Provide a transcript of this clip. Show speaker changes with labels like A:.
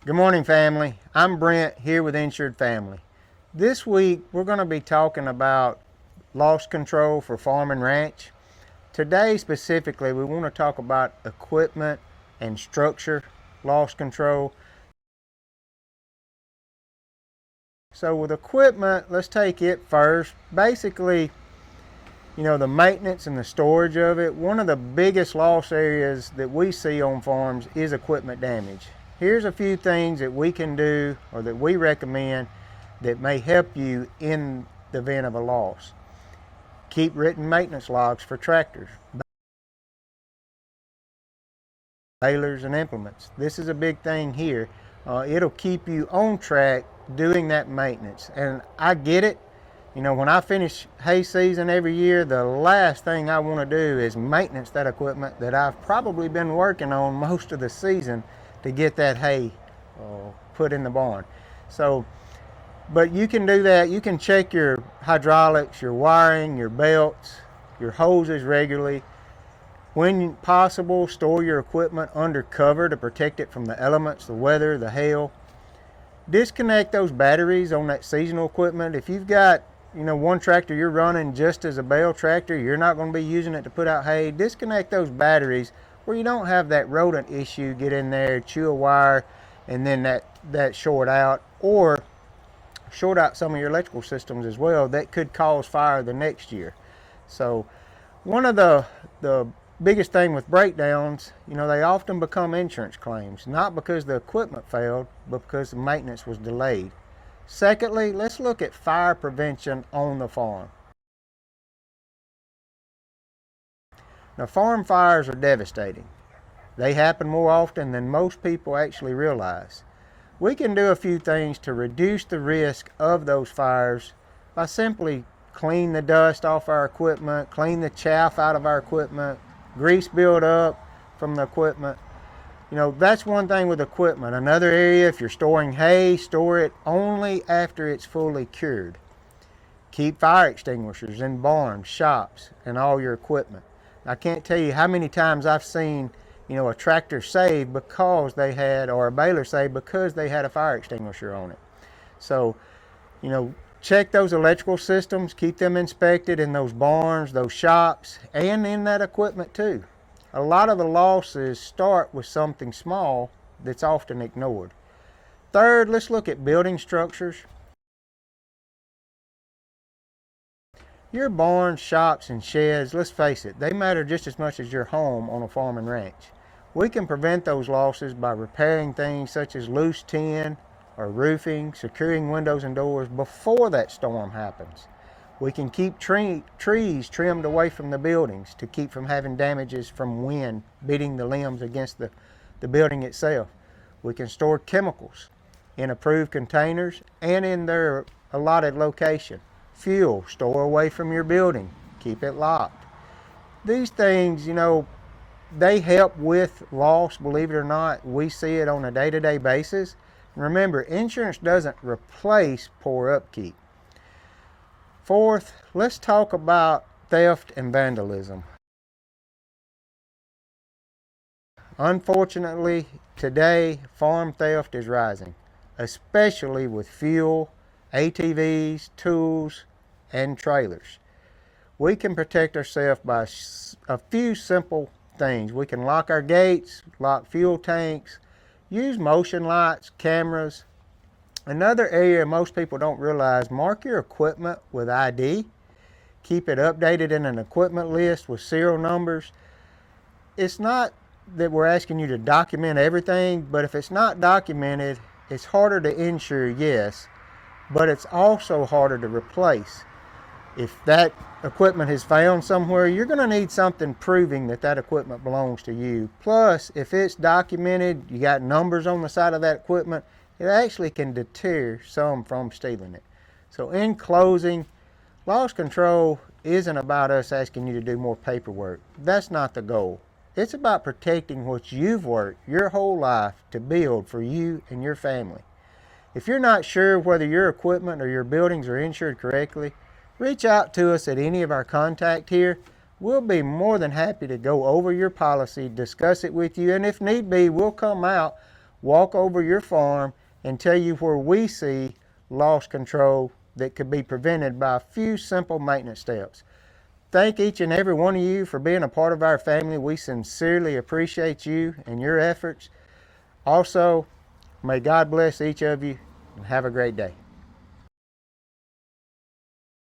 A: Good morning, family. I'm Brent here with Insured Family. This week we're going to be talking about loss control for farm and ranch. Today specifically we want to talk about equipment and structure loss control. So with equipment, let's take it first. Basically, the maintenance and the storage of it. One of the biggest loss areas that we see on farms is equipment damage. Here's a few things that we can do or that we recommend that may help you in the event of a loss. Keep written maintenance logs for tractors, balers, and implements. This is a big thing here. It'll keep you on track doing that maintenance. And I get it. When I finish hay season every year, the last thing I want to do is maintenance that equipment that I've probably been working on most of the season to get that hay put in the barn. But you can do that. You can check your hydraulics, your wiring, your belts, your hoses regularly. When possible, store your equipment under cover to protect it from the elements, the weather, the hail. Disconnect those batteries on that seasonal equipment. If you've got one tractor you're running just as a bale tractor, you're not going to be using it to put out hay, disconnect those batteries where you don't have that rodent issue get in there, chew a wire, and then that short out, or short out some of your electrical systems as well that could cause fire the next year. So one of the biggest thing with breakdowns, they often become insurance claims, not because the equipment failed, but because the maintenance was delayed. Secondly, let's look at fire prevention on the farm. Now, farm fires are devastating. They happen more often than most people actually realize. We can do a few things to reduce the risk of those fires by simply clean the dust off our equipment, clean the chaff out of our equipment, grease build up from the equipment. That's one thing with equipment. Another area, if you're storing hay, store it only after it's fully cured. Keep fire extinguishers in barns, shops, and all your equipment. I can't tell you how many times I've seen, a tractor saved because they had, or a baler saved because they had a fire extinguisher on it. So, check those electrical systems, keep them inspected in those barns, those shops, and in that equipment too. A lot of the losses start with something small that's often ignored. Third, let's look at building structures. Your barns, shops, and sheds, let's face it, they matter just as much as your home on a farm and ranch. We can prevent those losses by repairing things such as loose tin or roofing, securing windows and doors before that storm happens. We can keep trees trimmed away from the buildings to keep from having damages from wind beating the limbs against the building itself. We can store chemicals in approved containers and in their allotted location. Fuel, store away from your building. Keep it locked. These things, they help with loss, believe it or not. We see it on a day-to-day basis. Remember, insurance doesn't replace poor upkeep. Fourth, let's talk about theft and vandalism. Unfortunately, today, farm theft is rising, especially with fuel, ATVs, tools, and trailers. We can protect ourselves by a few simple things. We can lock our gates, lock fuel tanks, use motion lights, cameras. Another area most people don't realize, mark your equipment with ID. Keep it updated in an equipment list with serial numbers. It's not that we're asking you to document everything, but if it's not documented, it's harder to insure, yes, but it's also harder to replace. If that equipment is found somewhere, you're going to need something proving that equipment belongs to you. Plus, if it's documented, you got numbers on the side of that equipment, it actually can deter some from stealing it. So in closing, loss control isn't about us asking you to do more paperwork. That's not the goal. It's about protecting what you've worked your whole life to build for you and your family. If you're not sure whether your equipment or your buildings are insured correctly, reach out to us at any of our contact here. We'll be more than happy to go over your policy, discuss it with you, and if need be, we'll come out walk over your farm and tell you where we see loss control that could be prevented by a few simple maintenance steps. Thank each and every one of you for being a part of our family. We sincerely appreciate you and your efforts. Also, may God bless each of you, and have a great day.